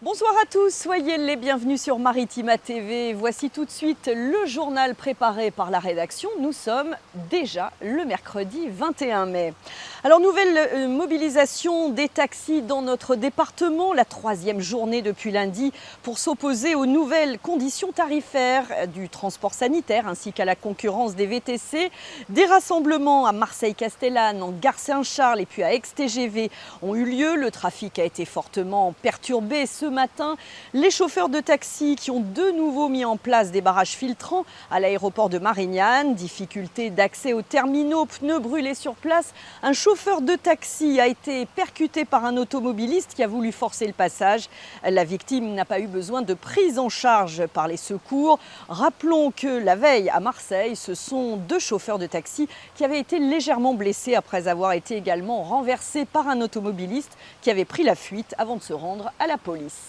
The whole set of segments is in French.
Bonsoir à tous, soyez les bienvenus sur Maritima TV. Voici tout de suite le journal préparé par la rédaction. Nous sommes déjà le mercredi 21 mai. Alors, nouvelle mobilisation des taxis dans notre département, la troisième journée depuis lundi pour s'opposer aux nouvelles conditions tarifaires du transport sanitaire ainsi qu'à la concurrence des VTC. Des rassemblements à Marseille-Castellane, en Gare Saint-Charles et puis à Aix-TGV ont eu lieu. Le trafic a été fortement perturbé ce matin. Les chauffeurs de taxi qui ont de nouveau mis en place des barrages filtrants à l'aéroport de Marignane. Difficulté d'accès aux terminaux, pneus brûlés sur place. Un chauffeur de taxi a été percuté par un automobiliste qui a voulu forcer le passage. La victime n'a pas eu besoin de prise en charge par les secours. Rappelons que la veille à Marseille, ce sont deux chauffeurs de taxi qui avaient été légèrement blessés après avoir été également renversés par un automobiliste qui avait pris la fuite avant de se rendre à la police.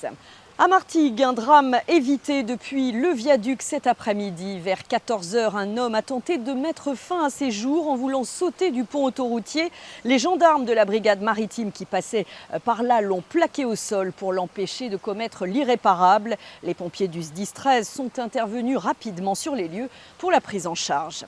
À Martigues, un drame évité depuis le viaduc cet après-midi. Vers 14 h, un homme a tenté de mettre fin à ses jours en voulant sauter du pont autoroutier. Les gendarmes de la brigade maritime qui passaient par là l'ont plaqué au sol pour l'empêcher de commettre l'irréparable. Les pompiers du SDIS 13 sont intervenus rapidement sur les lieux pour la prise en charge.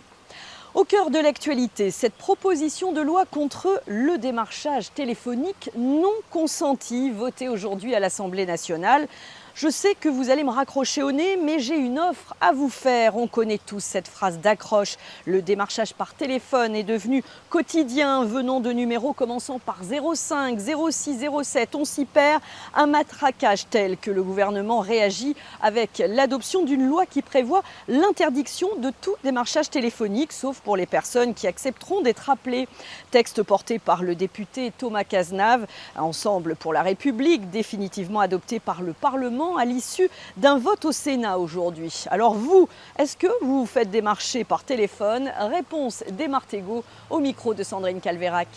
Au cœur de l'actualité, cette proposition de loi contre le démarchage téléphonique non consenti, votée aujourd'hui à l'Assemblée nationale. Je sais que vous allez me raccrocher au nez, mais j'ai une offre à vous faire. On connaît tous cette phrase d'accroche. Le démarchage par téléphone est devenu quotidien, venant de numéros commençant par 05, 06, 07. On s'y perd. Un matraquage tel que le gouvernement réagit avec l'adoption d'une loi qui prévoit l'interdiction de tout démarchage téléphonique, sauf pour les personnes qui accepteront d'être appelées. Texte porté par le député Thomas Cazenave, Ensemble pour la République, définitivement adopté par le Parlement à l'issue d'un vote au Sénat aujourd'hui. Alors vous, est-ce que vous vous faites démarcher par téléphone? Réponse des Martégots au micro de Sandrine Calvérac.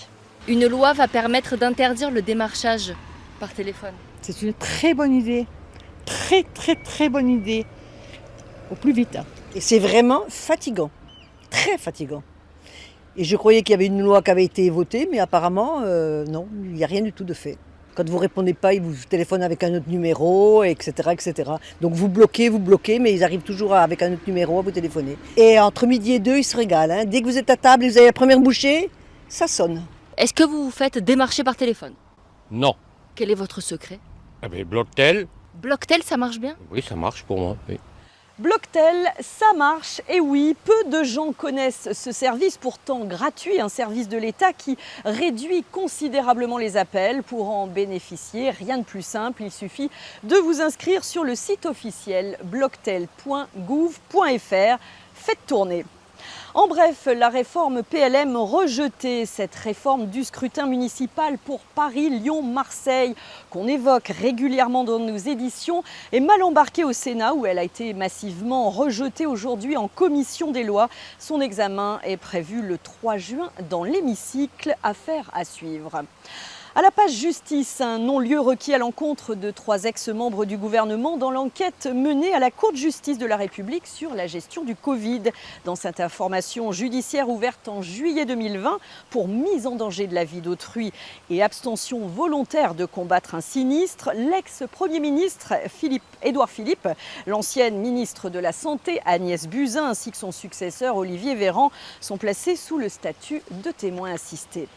Une loi va permettre d'interdire le démarchage par téléphone. C'est une très bonne idée. Très bonne idée. Au plus vite. Et c'est vraiment fatigant. Très fatigant. Et je croyais qu'il y avait une loi qui avait été votée, mais apparemment, non, il n'y a rien du tout de fait. Quand vous ne répondez pas, ils vous téléphonent avec un autre numéro, etc., etc. Donc vous bloquez, mais ils arrivent toujours avec un autre numéro à vous téléphoner. Et entre midi et 2, ils se régalent. Hein. Dès que vous êtes à table et vous avez la première bouchée, ça sonne. Est-ce que vous vous faites démarcher par téléphone? Non. Quel est votre secret? Blocktel, Blocktel, ça marche bien? oui, ça marche pour moi. Oui. Blocktel, ça marche, et oui, peu de gens connaissent ce service, pourtant gratuit, un service de l'État qui réduit considérablement les appels. Pour en bénéficier, rien de plus simple, il suffit de vous inscrire sur le site officiel blocktel.gouv.fr. Faites tourner. En bref, la réforme PLM rejetée, cette réforme du scrutin municipal pour Paris, Lyon, Marseille, qu'on évoque régulièrement dans nos éditions, est mal embarquée au Sénat où elle a été massivement rejetée aujourd'hui en commission des lois. Son examen est prévu le 3 juin dans l'hémicycle. Affaire à suivre. À la page justice, un non-lieu requis à l'encontre de 3 ex-membres du gouvernement dans l'enquête menée à la Cour de justice de la République sur la gestion du Covid. Dans cette information judiciaire ouverte en juillet 2020 pour mise en danger de la vie d'autrui et abstention volontaire de combattre un sinistre, l'ex-premier ministre Édouard Philippe, l'ancienne ministre de la Santé Agnès Buzyn ainsi que son successeur Olivier Véran sont placés sous le statut de témoin assisté.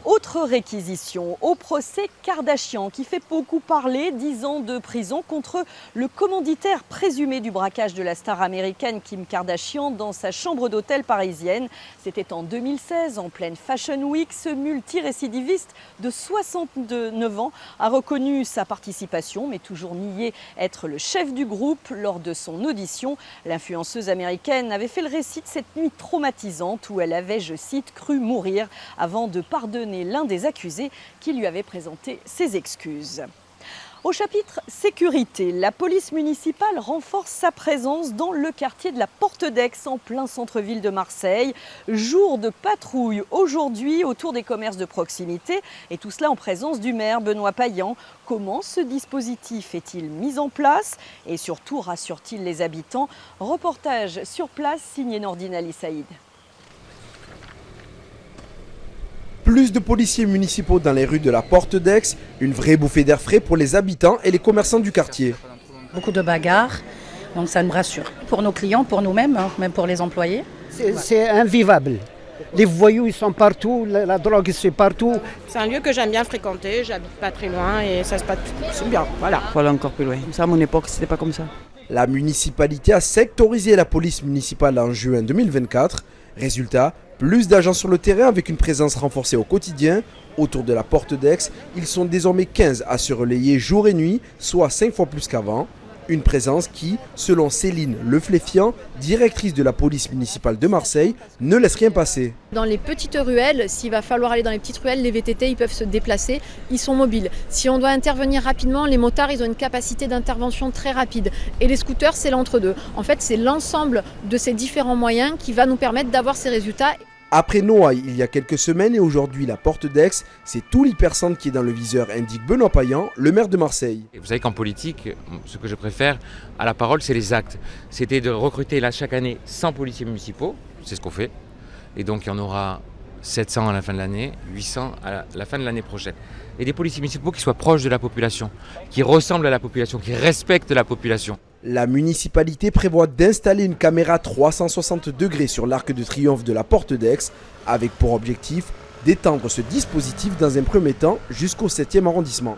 Autre réquisition au procès Kardashian qui fait beaucoup parler, 10 ans de prison contre le commanditaire présumé du braquage de la star américaine Kim Kardashian dans sa chambre d'hôtel parisienne. C'était en 2016, en pleine Fashion Week. Ce multirécidiviste de 69 ans a reconnu sa participation, mais toujours nié être le chef du groupe. Lors de son audition, l'influenceuse américaine avait fait le récit de cette nuit traumatisante où elle avait, je cite, cru mourir avant de pardonner l'un des accusés qui lui avait présenté ses excuses. Au chapitre sécurité, la police municipale renforce sa présence dans le quartier de la Porte d'Aix, en plein centre-ville de Marseille. Jour de patrouille aujourd'hui autour des commerces de proximité et tout cela en présence du maire Benoît Payan. Comment ce dispositif est-il mis en place et surtout rassure-t-il les habitants? Reportage sur place signé Nordine Ali Saïd. Plus de policiers municipaux dans les rues de la Porte d'Aix, une vraie bouffée d'air frais pour les habitants et les commerçants du quartier. Beaucoup de bagarres, donc ça me rassure. Pour nos clients, pour nous-mêmes, même pour les employés. C'est invivable. Les voyous, ils sont partout, la drogue, c'est partout. C'est un lieu que j'aime bien fréquenter, j'habite pas très loin et ça se passe bien, voilà. Faut aller encore plus loin. Ça, à mon époque, c'était pas comme ça. La municipalité a sectorisé la police municipale en juin 2024. Résultat, plus d'agents sur le terrain avec une présence renforcée au quotidien. Autour de la Porte d'Aix, ils sont désormais 15 à se relayer jour et nuit, soit 5 fois plus qu'avant. Une présence qui, selon Céline Lefléfiant, directrice de la police municipale de Marseille, ne laisse rien passer. Dans les petites ruelles, s'il va falloir aller dans les petites ruelles, les VTT ils peuvent se déplacer, ils sont mobiles. Si on doit intervenir rapidement, les motards ils ont une capacité d'intervention très rapide. Et les scooters c'est l'entre-deux. En fait c'est l'ensemble de ces différents moyens qui va nous permettre d'avoir ces résultats. Après Noailles il y a quelques semaines et aujourd'hui la Porte d'Aix, c'est tout l'hypercentre qui est dans le viseur, indique Benoît Payan, le maire de Marseille. Vous savez qu'en politique, ce que je préfère à la parole, c'est les actes. C'était de recruter là chaque année 100 policiers municipaux, c'est ce qu'on fait. Et donc il y en aura 700 à la fin de l'année, 800 à la fin de l'année prochaine. Et des policiers municipaux qui soient proches de la population, qui ressemblent à la population, qui respectent la population. La municipalité prévoit d'installer une caméra 360 degrés sur l'arc de triomphe de la Porte d'Aix, avec pour objectif d'étendre ce dispositif dans un premier temps jusqu'au 7e arrondissement.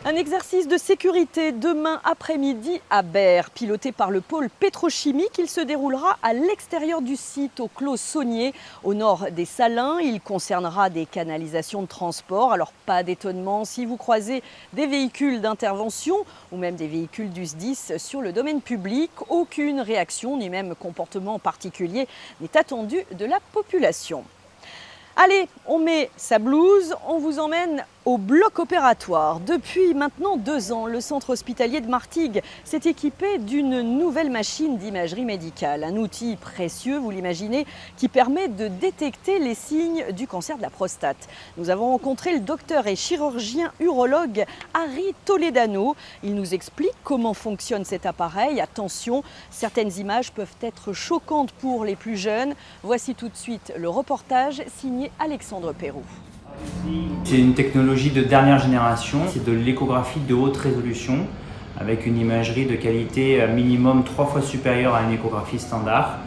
Un exercice de sécurité demain après-midi à Berre, piloté par le pôle pétrochimique. Il se déroulera à l'extérieur du site, au clos Saunier, au nord des Salins. Il concernera des canalisations de transport. Alors pas d'étonnement si vous croisez des véhicules d'intervention ou même des véhicules du SDIS sur le domaine public. Aucune réaction ni même comportement particulier n'est attendu de la population. Allez, on met sa blouse, on vous emmène au bloc opératoire. Depuis maintenant 2 ans, le centre hospitalier de Martigues s'est équipé d'une nouvelle machine d'imagerie médicale. Un outil précieux, vous l'imaginez, qui permet de détecter les signes du cancer de la prostate. Nous avons rencontré le docteur et chirurgien urologue Harry Toledano. Il nous explique comment fonctionne cet appareil. Attention, certaines images peuvent être choquantes pour les plus jeunes. Voici tout de suite le reportage signé Alexandre Perroux. C'est une technologie de dernière génération, c'est de l'échographie de haute résolution avec une imagerie de qualité minimum 3 fois supérieure à une échographie standard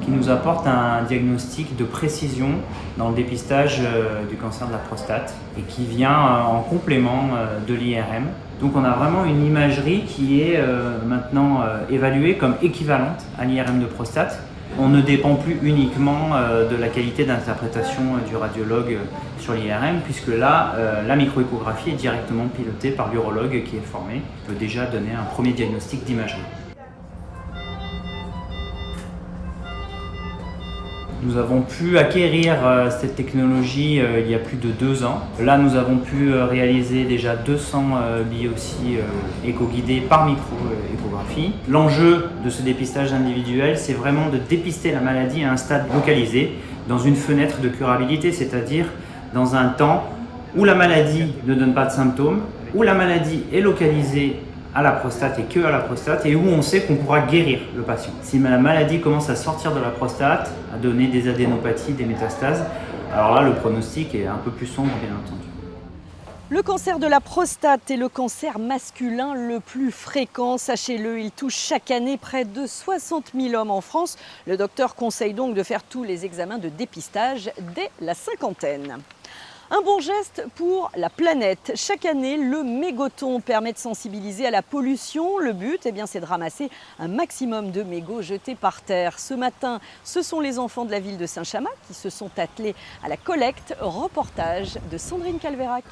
qui nous apporte un diagnostic de précision dans le dépistage du cancer de la prostate et qui vient en complément de l'IRM. Donc on a vraiment une imagerie qui est maintenant évaluée comme équivalente à l'IRM de prostate. On ne dépend plus uniquement de la qualité d'interprétation du radiologue sur l'IRM, puisque là, la microéchographie est directement pilotée par l'urologue qui est formé, qui peut déjà donner un premier diagnostic d'imagerie. Nous avons pu acquérir cette technologie il y a plus de 2 ans. Là, nous avons pu réaliser déjà 200 biopsies éco-guidées par micro-échographie. L'enjeu de ce dépistage individuel, c'est vraiment de dépister la maladie à un stade localisé, dans une fenêtre de curabilité, c'est-à-dire dans un temps où la maladie ne donne pas de symptômes, où la maladie est localisée à la prostate et que à la prostate, et où on sait qu'on pourra guérir le patient. Si la maladie commence à sortir de la prostate, à donner des adénopathies, des métastases, alors là le pronostic est un peu plus sombre bien entendu. Le cancer de la prostate est le cancer masculin le plus fréquent. Sachez-le, il touche chaque année près de 60 000 hommes en France. Le docteur conseille donc de faire tous les examens de dépistage dès la cinquantaine. Un bon geste pour la planète. Chaque année, le mégoton permet de sensibiliser à la pollution. Le but, c'est de ramasser un maximum de mégots jetés par terre. Ce matin, ce sont les enfants de la ville de Saint-Chamas qui se sont attelés à la collecte. Reportage de Sandrine Calvérac.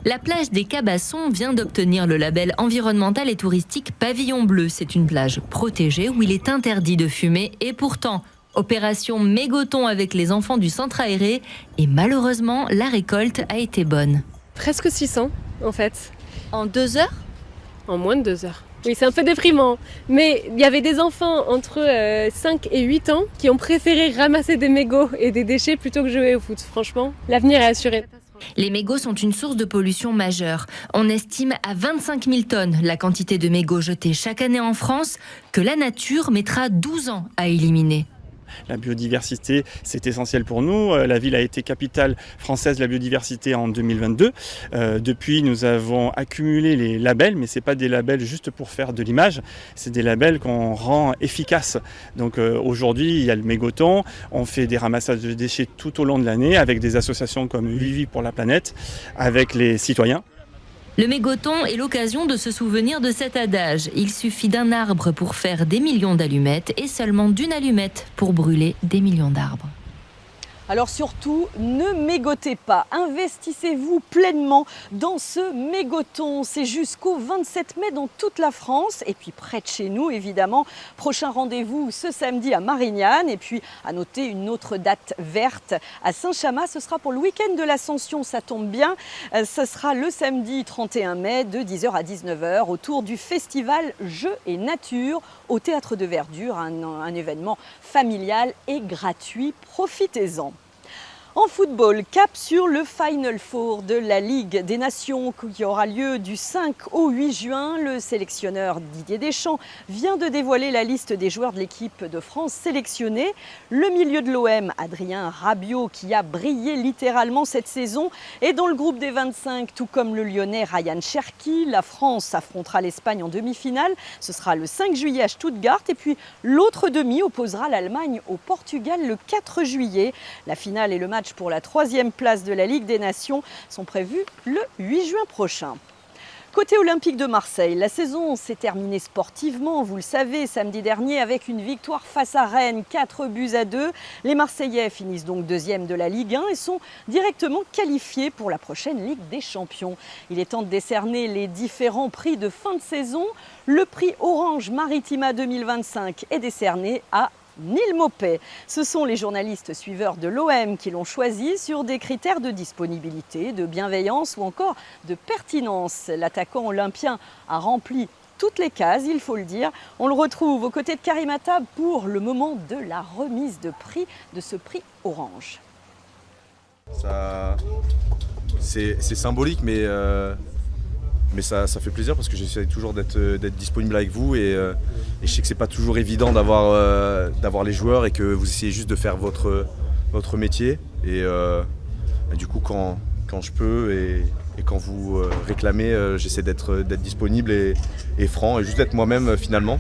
La plage des Cabassons vient d'obtenir le label environnemental et touristique Pavillon Bleu. C'est une plage protégée où il est interdit de fumer et pourtant, opération mégoton avec les enfants du centre aéré et malheureusement, la récolte a été bonne. Presque 600 en fait. En 2 heures ? En moins de 2 heures. Oui, c'est un peu déprimant, mais il y avait des enfants entre 5 et 8 ans qui ont préféré ramasser des mégots et des déchets plutôt que jouer au foot. Franchement, l'avenir est assuré. Les mégots sont une source de pollution majeure. On estime à 25 000 tonnes la quantité de mégots jetés chaque année en France que la nature mettra 12 ans à éliminer. La biodiversité, c'est essentiel pour nous. La ville a été capitale française de la biodiversité en 2022. Depuis, nous avons accumulé les labels, mais ce n'est pas des labels juste pour faire de l'image, c'est des labels qu'on rend efficaces. Donc aujourd'hui, il y a le mégoton, on fait des ramassages de déchets tout au long de l'année avec des associations comme Vivi pour la planète, avec les citoyens. Le mégoton est l'occasion de se souvenir de cet adage. Il suffit d'un arbre pour faire des millions d'allumettes et seulement d'une allumette pour brûler des millions d'arbres. Alors surtout, ne mégotez pas, investissez-vous pleinement dans ce mégoton. C'est jusqu'au 27 mai dans toute la France et puis près de chez nous évidemment. Prochain rendez-vous ce samedi à Marignane et puis à noter une autre date verte à Saint-Chamas. Ce sera pour le week-end de l'Ascension, ça tombe bien. Ce sera le samedi 31 mai de 10h à 19h autour du festival Jeux et Nature au Théâtre de Verdure, un événement familial et gratuit. Profitez-en. En football, cap sur le Final Four de la Ligue des Nations qui aura lieu du 5 au 8 juin. Le sélectionneur Didier Deschamps vient de dévoiler la liste des joueurs de l'équipe de France sélectionnés. Le milieu de l'OM, Adrien Rabiot, qui a brillé littéralement cette saison, est dans le groupe des 25, tout comme le Lyonnais Ryan Cherki. La France affrontera l'Espagne en demi-finale. Ce sera le 5 juillet à Stuttgart. Et puis l'autre demi opposera l'Allemagne au Portugal le 4 juillet. La finale et le match pour la 3e place de la Ligue des Nations sont prévus le 8 juin prochain. Côté Olympique de Marseille, la saison s'est terminée sportivement, vous le savez, samedi dernier avec une victoire face à Rennes, 4-2. Les Marseillais finissent donc 2e de la Ligue 1 et sont directement qualifiés pour la prochaine Ligue des Champions. Il est temps de décerner les différents prix de fin de saison. Le prix Orange Maritima 2025 est décerné à Neil Maupay. Ce sont les journalistes suiveurs de l'OM qui l'ont choisi sur des critères de disponibilité, de bienveillance ou encore de pertinence. L'attaquant olympien a rempli toutes les cases, il faut le dire. On le retrouve aux côtés de Karim Attab pour le moment de la remise de prix de ce prix Orange. C'est symbolique, mais ça fait plaisir parce que j'essaie toujours d'être disponible avec vous et je sais que c'est pas toujours évident d'avoir les joueurs et que vous essayez juste de faire votre métier et du coup quand je peux et quand vous réclamez, j'essaie d'être disponible et franc et juste d'être moi-même finalement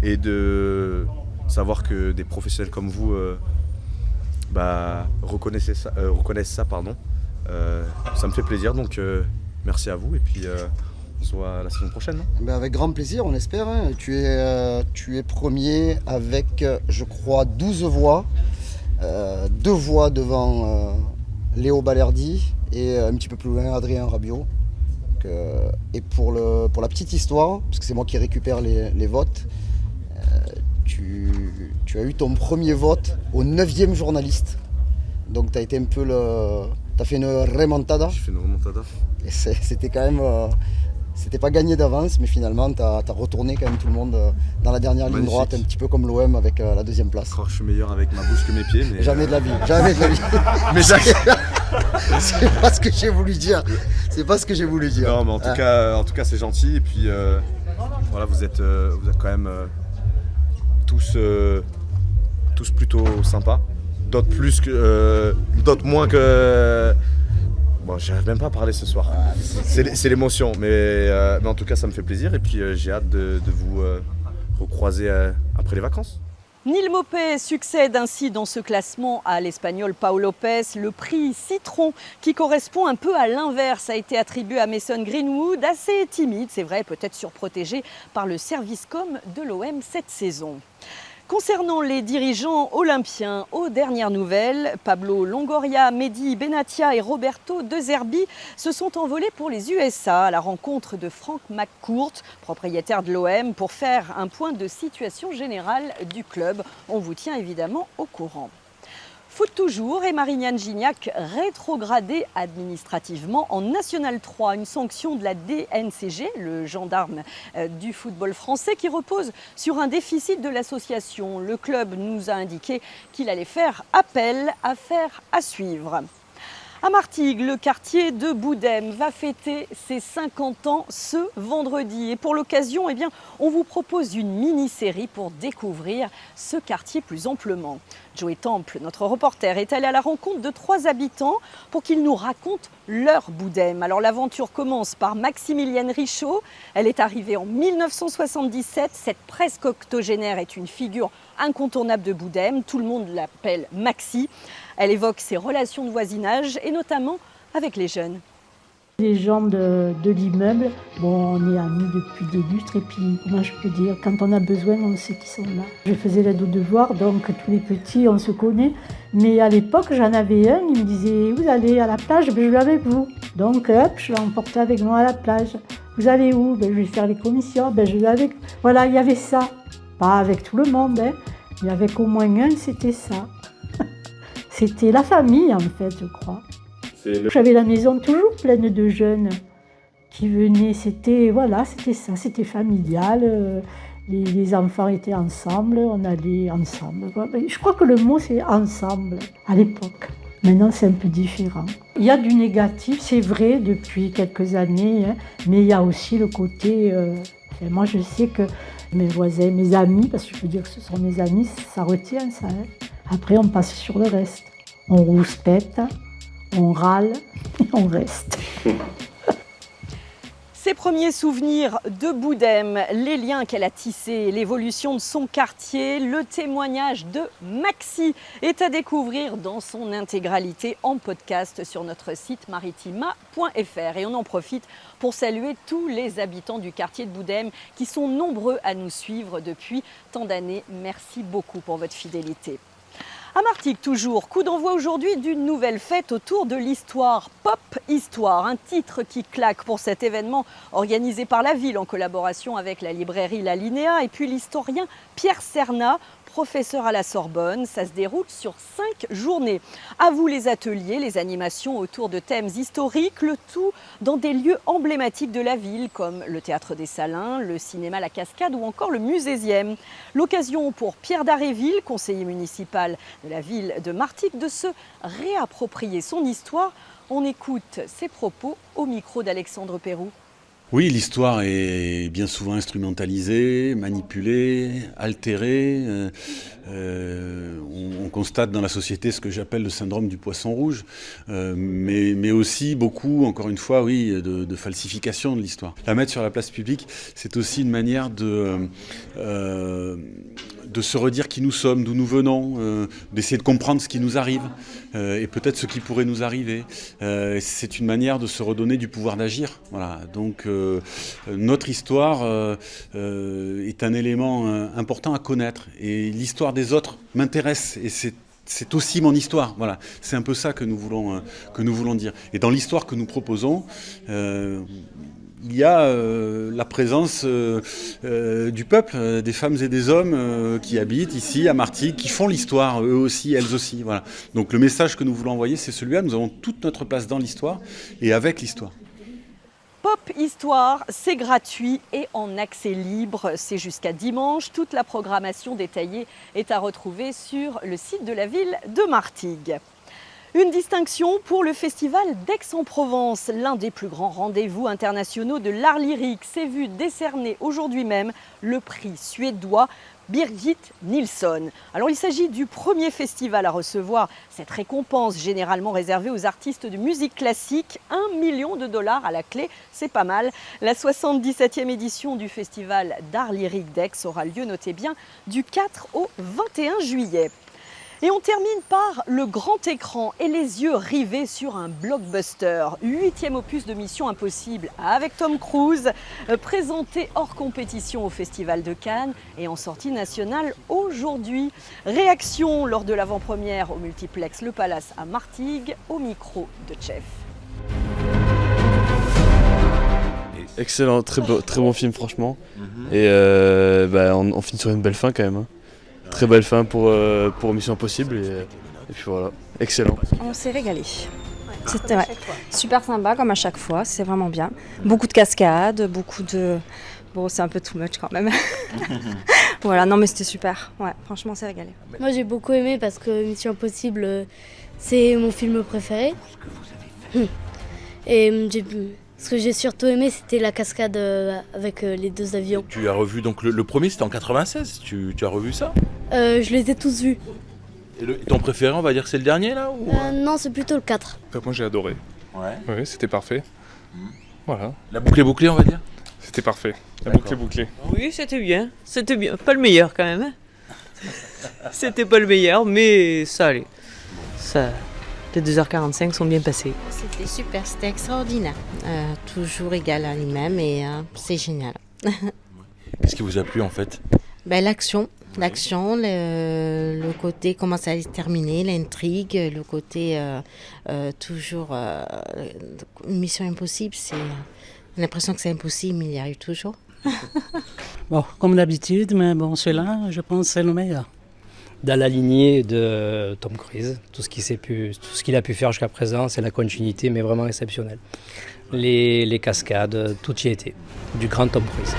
et de savoir que des professionnels comme vous reconnaissent ça, pardon. Ça me fait plaisir donc merci à vous et puis on se voit la semaine prochaine. Non avec grand plaisir, on espère. Hein. Tu es premier avec, je crois, 12 voix. 2 voix devant Léo Balerdi et un petit peu plus loin Adrien Rabiot. Et pour la petite histoire, parce que c'est moi qui récupère les votes, tu as eu ton premier vote au 9e journaliste. Donc tu as été un peu T'as fait une remontada. J'ai fait une remontada. Et c'était quand même... c'était pas gagné d'avance, mais finalement, t'as retourné quand même tout le monde dans la dernière ligne droite, un petit peu comme l'OM avec la 2e place. Je suis meilleur avec ma bouche que mes pieds. Mais jamais de la vie, jamais de la vie. Mais c'est pas ce que j'ai voulu dire. C'est pas ce que j'ai voulu dire. Non, mais en tout cas, c'est gentil. Et puis, voilà, vous êtes quand même tous plutôt sympas. D'autres plus que... d'autres moins que... Bon, j'arrive même pas à parler ce soir. C'est l'émotion, mais en tout cas, ça me fait plaisir. Et puis, j'ai hâte de vous recroiser après les vacances. Neil Maupay succède ainsi dans ce classement à l'Espagnol Pau Lopez. Le prix Citron, qui correspond un peu à l'inverse, a été attribué à Mason Greenwood, assez timide, c'est vrai, peut-être surprotégé par le service com de l'OM cette saison. Concernant les dirigeants olympiens, aux dernières nouvelles, Pablo Longoria, Mehdi Benatia et Roberto De Zerbi se sont envolés pour les USA à la rencontre de Frank McCourt, propriétaire de l'OM, pour faire un point de situation générale du club. On vous tient évidemment au courant. Foot toujours et Marignane Gignac rétrogradé administrativement en National 3, une sanction de la DNCG, le gendarme du football français, qui repose sur un déficit de l'association. Le club nous a indiqué qu'il allait faire appel, affaire à suivre. À Martigues, le quartier de Boudême va fêter ses 50 ans ce vendredi. Et pour l'occasion, on vous propose une mini-série pour découvrir ce quartier plus amplement. Joey Temple, notre reporter, est allé à la rencontre de 3 habitants pour qu'ils nous racontent leur Boudême. Alors l'aventure commence par Maximilienne Richaud. Elle est arrivée en 1977. Cette presque octogénaire est une figure incontournable de Boudême. Tout le monde l'appelle Maxi. Elle évoque ses relations de voisinage et notamment avec les jeunes. Les gens de l'immeuble, on est amis depuis des lustres et puis, comment je peux dire, quand on a besoin, on sait qu'ils sont là. Je faisais l'aide aux devoirs, donc tous les petits, on se connaît. Mais à l'époque, j'en avais un, il me disait « Vous allez à la plage, je vais avec vous ». Donc hop, je l'emportais avec moi à la plage. « Vous allez où ? Je vais faire les commissions, je vais avec... » Voilà, il y avait ça. Pas avec tout le monde, mais avec au moins un, c'était ça. C'était la famille, en fait, je crois. J'avais la maison toujours pleine de jeunes qui venaient. C'était ça, c'était familial. Les enfants étaient ensemble, on allait ensemble. Je crois que le mot, c'est ensemble, à l'époque. Maintenant, c'est un peu différent. Il y a du négatif, c'est vrai, depuis quelques années, mais il y a aussi le côté... moi, je sais que mes voisins, mes amis, parce que je peux dire que ce sont mes amis, ça retient ça. Après, on passe sur le reste. On rouspète, on râle et on reste. Ses premiers souvenirs de Boudême, les liens qu'elle a tissés, l'évolution de son quartier, le témoignage de Maxi est à découvrir dans son intégralité en podcast sur notre site maritima.fr. Et on en profite pour saluer tous les habitants du quartier de Boudême qui sont nombreux à nous suivre depuis tant d'années. Merci beaucoup pour votre fidélité. À Martigues toujours, coup d'envoi aujourd'hui d'une nouvelle fête autour de l'histoire. Pop Histoire, un titre qui claque pour cet événement organisé par la ville en collaboration avec la librairie La Linéa et puis l'historien Pierre Cernat, professeur à la Sorbonne. Ça se déroule sur 5 journées. À vous les ateliers, les animations autour de thèmes historiques, le tout dans des lieux emblématiques de la ville comme le Théâtre des Salins, le cinéma La Cascade ou encore le Musésième. L'occasion pour Pierre Daréville, conseiller municipal de la ville de Martigues, de se réapproprier son histoire. On écoute ses propos au micro d'Alexandre Pérou. Oui, l'histoire est bien souvent instrumentalisée, manipulée, altérée. On constate dans la société ce que j'appelle le syndrome du poisson rouge, mais aussi beaucoup, encore une fois, de falsification de l'histoire. La mettre sur la place publique, c'est aussi une manière de se redire qui nous sommes, d'où nous venons, d'essayer de comprendre ce qui nous arrive et peut-être ce qui pourrait nous arriver. C'est une manière de se redonner du pouvoir d'agir. Voilà. Donc notre histoire est un élément important à connaître et l'histoire des autres m'intéresse et c'est aussi mon histoire. Voilà. C'est un peu ça que nous voulons dire. Et dans l'histoire que nous proposons, il y a la présence du peuple, des femmes et des hommes qui habitent ici à Martigues, qui font l'histoire, eux aussi, elles aussi. Voilà. Donc le message que nous voulons envoyer, c'est celui-là. Nous avons toute notre place dans l'histoire et avec l'histoire. Pop Histoire, c'est gratuit et en accès libre. C'est jusqu'à dimanche. Toute la programmation détaillée est à retrouver sur le site de la ville de Martigues. Une distinction pour le festival d'Aix-en-Provence. L'un des plus grands rendez-vous internationaux de l'art lyrique s'est vu décerner aujourd'hui même le prix suédois Birgit Nilsson. Alors il s'agit du premier festival à recevoir cette récompense généralement réservée aux artistes de musique classique. $1 million à la clé, c'est pas mal. La 77e édition du festival d'art lyrique d'Aix aura lieu, notez bien, du 4 au 21 juillet. Et on termine par le grand écran et les yeux rivés sur un blockbuster. 8e opus de Mission Impossible avec Tom Cruise, présenté hors compétition au Festival de Cannes et en sortie nationale aujourd'hui. Réaction lors de l'avant-première au multiplex Le Palace à Martigues, au micro de Chef. Excellent, très bon film franchement. Et on finit sur une belle fin quand même. Très belle fin pour Mission Impossible et puis voilà, excellent. On s'est régalé. C'était super sympa comme à chaque fois, c'est vraiment bien. Beaucoup de cascades, beaucoup de... Bon, c'est un peu too much quand même. Voilà, non mais c'était super. Ouais, franchement, c'est régalé. Moi, j'ai beaucoup aimé parce que Mission Impossible, c'est mon film préféré. Et ce que j'ai surtout aimé, c'était la cascade avec les 2 avions. Tu as revu donc le premier, c'était en 96. Tu as revu ça? Je les ai tous vus. Et ton préféré, on va dire, c'est le dernier là ou... Non, c'est plutôt le 4. Moi, j'ai adoré. Ouais. Oui, c'était parfait. Voilà. La boucle est bouclée, on va dire? C'était parfait. La boucle est bouclée. Oui, c'était bien. C'était bien. Pas le meilleur quand même. C'était pas le meilleur, mais ça allait. Ça... Les 2h45 sont bien passés. C'était super, c'était extraordinaire. Toujours égal à lui-même et c'est génial. Qu'est-ce qui vous a plu en fait? L'action, le côté comment ça allait se terminer, l'intrigue, le côté toujours Mission Impossible, c'est l'impression que c'est impossible, mais il y arrive toujours. Bon, comme d'habitude, mais bon, celui-là, je pense que c'est le meilleur. Dans la lignée de Tom Cruise, tout ce qu'il a pu faire jusqu'à présent, c'est la continuité, mais vraiment exceptionnelle. Les cascades, tout y était, du grand Tom Cruise.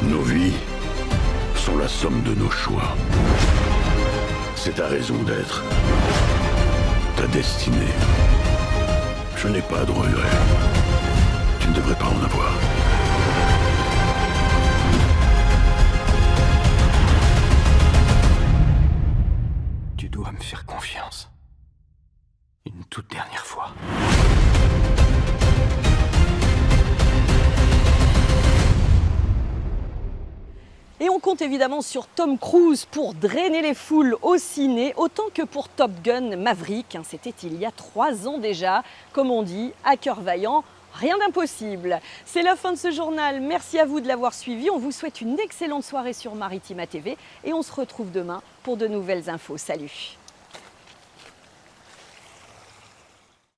Nos vies sont la somme de nos choix. C'est ta raison d'être, ta destinée. Je n'ai pas de regrets. Tu ne devrais pas en avoir. Tu dois me faire confiance. Une toute dernière fois. Et on compte évidemment sur Tom Cruise pour drainer les foules au ciné, autant que pour Top Gun Maverick. C'était il y a 3 ans déjà. Comme on dit, à cœur vaillant, rien d'impossible. C'est la fin de ce journal. Merci à vous de l'avoir suivi. On vous souhaite une excellente soirée sur Maritima TV et on se retrouve demain pour de nouvelles infos. Salut!